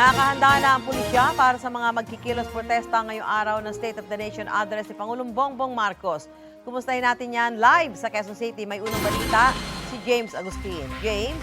Nakakahanda na ang pulisya para sa mga magkikilos protesta ngayong araw ng State of the Nation address ni Pangulong Bongbong Marcos. Kumustahin natin yan live sa Quezon City. May unang balita si James Agustin. James?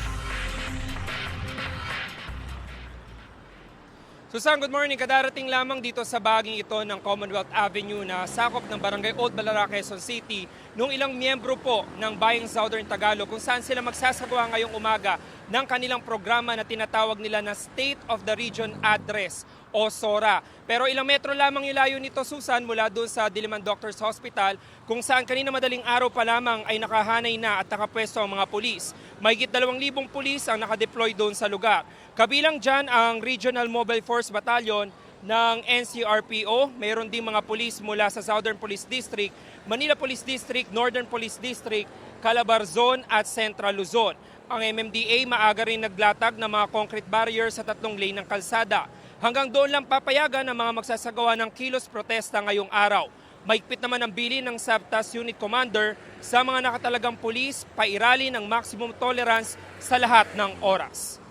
Susan, good morning. Kadarating lamang dito sa bahaging ito ng Commonwealth Avenue na sakop ng Barangay Old Balara, Quezon City nung ilang miyembro po ng Bayang Southern Tagalog kung saan sila magsasagawa ngayong umaga ng kanilang programa na tinatawag nila na State of the Region Address o SORA. Pero ilang metro lamang yung layo nito, Susan, mula doon sa Diliman Doctors Hospital kung saan kanina madaling araw pa lamang ay nakahanay na at nakapwesto ang mga pulis. Mahigit 2,000 pulis ang nakadeploy doon sa lugar. Kabilang dyan ang Regional Mobile Force Battalion ng NCRPO. Mayroon din mga pulis mula sa Southern Police District, Manila Police District, Northern Police District, Calabarzon at Central Luzon. Ang MMDA maaga rin naglatag ng mga concrete barriers sa 3 lane ng kalsada. Hanggang doon lang papayagan ang mga magsasagawa ng kilos protesta ngayong araw. Mahigpit naman ang bilin ng SAPTAS Unit Commander sa mga nakatalagang pulis, pairali ng maximum tolerance sa lahat ng oras.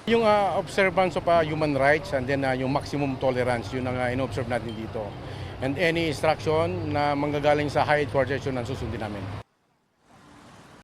Yung observance of human rights and then yung maximum tolerance, yun ang in-observe natin dito. And any instruction na manggagaling sa high headquarters yun ang susundin namin.